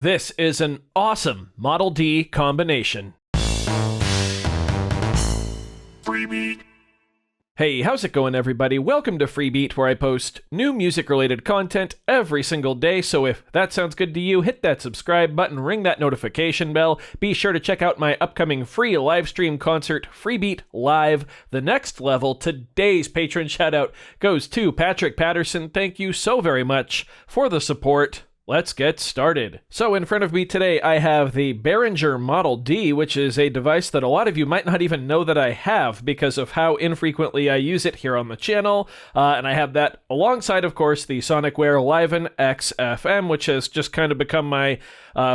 This is an awesome Model D combination. Freebie. Hey, how's it going, everybody? Welcome to Freebeat, where I post new music-related content every single day, so if that sounds good to you, hit that subscribe button, ring that notification bell. Be sure to check out my upcoming free live stream concert, Freebeat Live, The Next Level. Today's patron shoutout goes to Patrick Patterson. Thank you so very much for the support. Let's get started. So in front of me today, I have the Behringer Model D, which is a device that a lot of you might not even know that I have because of how infrequently I use it here on the channel. And I have that alongside, of course, the Sonicware Liven XFM, which has just kind of become my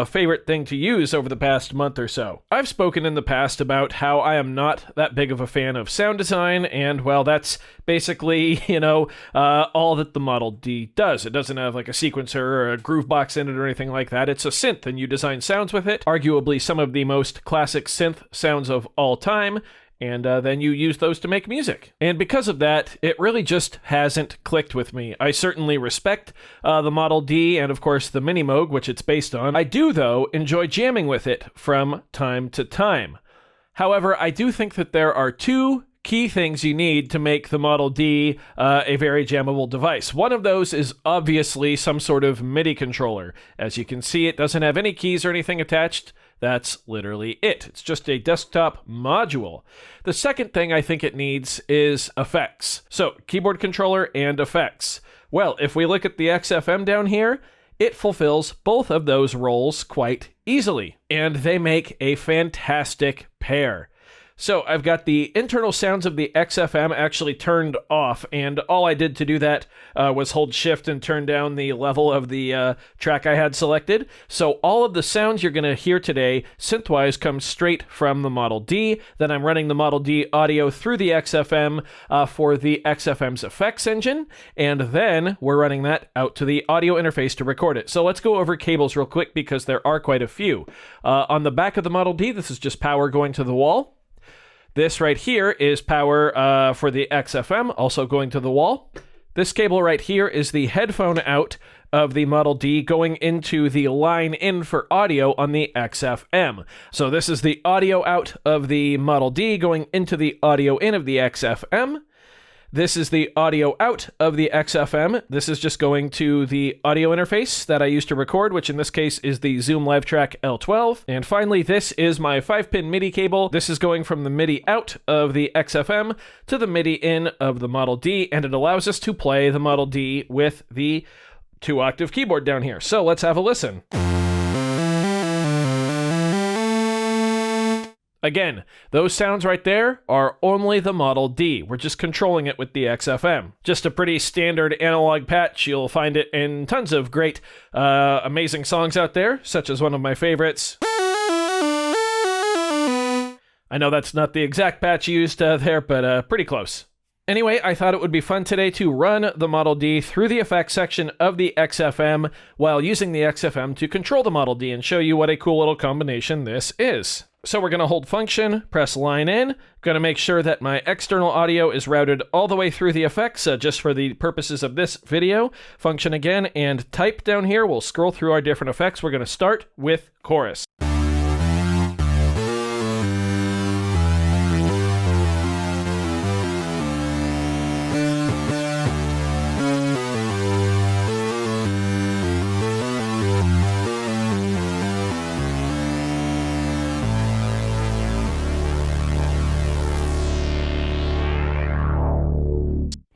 favorite thing to use over the past month or so. I've spoken in the past about how I am not that big of a fan of sound design, and well, that's basically, all that the Model D does. It doesn't have like a sequencer or a groove box in it or anything like that. It's a synth, and you design sounds with it, arguably some of the most classic synth sounds of all time, and then you use those to make music. And because of that, it really just hasn't clicked with me. I certainly respect the Model D and, of course, the Mini Moog, which it's based on. I do, though, enjoy jamming with it from time to time. However, I do think that there are two key things you need to make the Model D a very jammable device. One of those is obviously some sort of MIDI controller. As you can see, it doesn't have any keys or anything attached. That's literally it. It's just a desktop module. The second thing I think it needs is effects. So, keyboard controller and effects. Well, if we look at the XFM down here, it fulfills both of those roles quite easily, and they make a fantastic pair. So I've got the internal sounds of the XFM actually turned off, and all I did to do that was hold shift and turn down the level of the track I had selected. So all of the sounds you're going to hear today, synthwise, come straight from the Model D. Then I'm running the Model D audio through the XFM for the XFM's effects engine, and then we're running that out to the audio interface to record it. So let's go over cables real quick because there are quite a few. On the back of the Model D, this is just power going to the wall. This right here is power for the XFM, also going to the wall. This cable right here is the headphone out of the Model D going into the line in for audio on the XFM. So this is the audio out of the Model D going into the audio in of the XFM. This is the audio out of the XFM. This is just going to the audio interface that I used to record, which in this case is the Zoom LiveTrack L12. And finally, this is my 5-pin MIDI cable. This is going from the MIDI out of the XFM to the MIDI in of the Model D, and it allows us to play the Model D with the 2-octave keyboard down here. So let's have a listen. Again, those sounds right there are only the Model D. We're just controlling it with the XFM. Just a pretty standard analog patch. You'll find it in tons of great, amazing songs out there, such as one of my favorites. I know that's not the exact patch used there, but pretty close. Anyway, I thought it would be fun today to run the Model D through the effects section of the XFM while using the XFM to control the Model D and show you what a cool little combination this is. So we're going to hold function, press line in, going to make sure that my external audio is routed all the way through the effects just for the purposes of this video. Function again and type down here. We'll scroll through our different effects. We're going to start with chorus.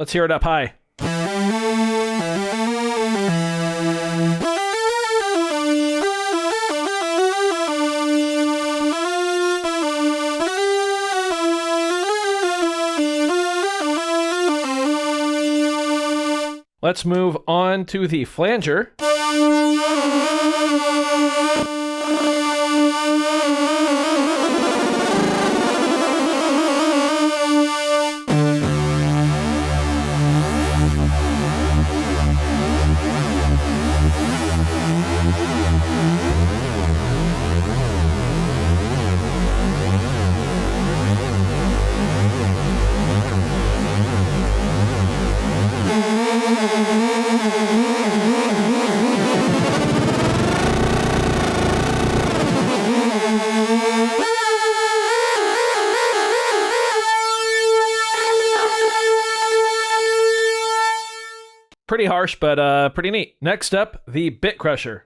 Let's hear it up high. Let's move on to the flanger. Pretty harsh, but pretty neat. Next up, the Bit Crusher.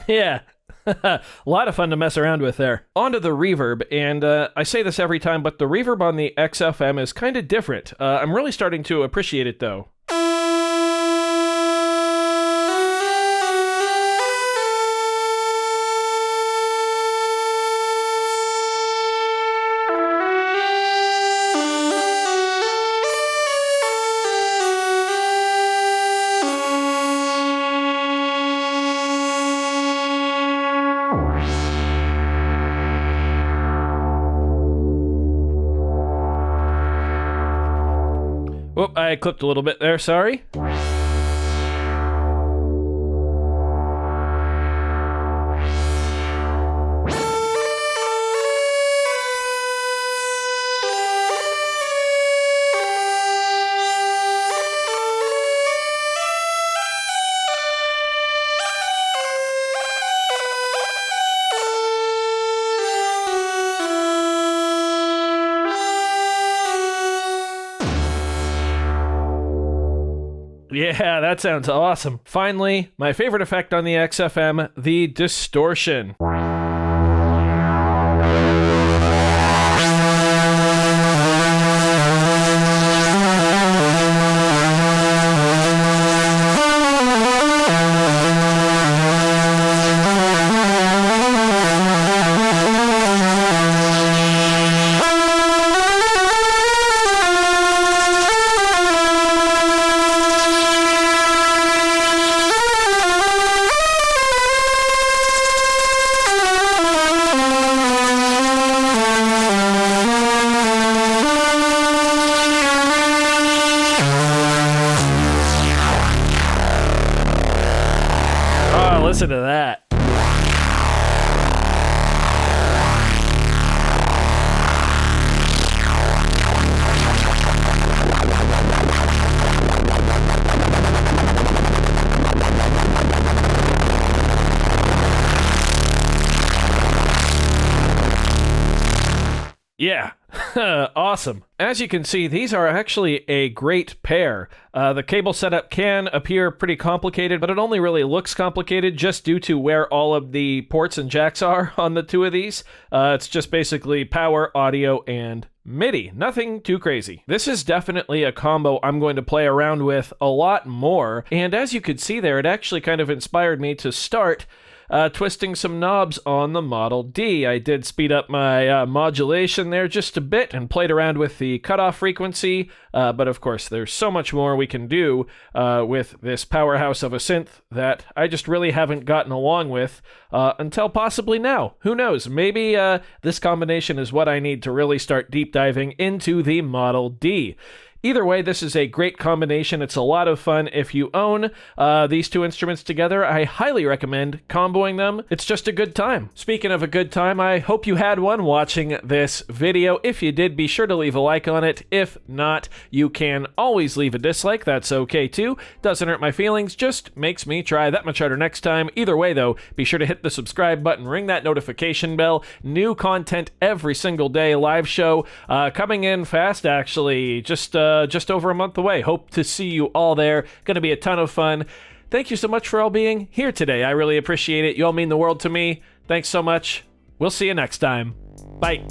Yeah, a lot of fun to mess around with there. On to the reverb, and I say this every time, but the reverb on the XFM is kind of different. I'm really starting to appreciate it, though. Whoop, I clipped a little bit there, sorry. Yeah, that sounds awesome. Finally, my favorite effect on the XFM, the distortion. Listen to that. Yeah, awesome. As you can see, these are actually a great pair. The cable setup can appear pretty complicated, but it only really looks complicated just due to where all of the ports and jacks are on the two of these. It's just basically power, audio, and MIDI. Nothing too crazy. This is definitely a combo I'm going to play around with a lot more, and as you could see there, it actually kind of inspired me to start twisting some knobs on the Model D. I did speed up my modulation there just a bit and played around with the cutoff frequency, but of course there's so much more we can do with this powerhouse of a synth that I just really haven't gotten along with until possibly now. Who knows? Maybe this combination is what I need to really start deep diving into the Model D. Either way, this is a great combination. It's a lot of fun. If you own these two instruments together, I highly recommend comboing them. It's just a good time. Speaking of a good time, I hope you had one watching this video. If you did, be sure to leave a like on it. If not, you can always leave a dislike. That's okay too. Doesn't hurt my feelings, just makes me try that much harder next time. Either way though, be sure to hit the subscribe button, ring that notification bell. New content every single day, live show coming in fast actually, just over a month away. Hope to see you all there. Gonna be a ton of fun. Thank you so much for all being here today. I really appreciate it. You all mean the world to me. Thanks so much. We'll see you next time. Bye.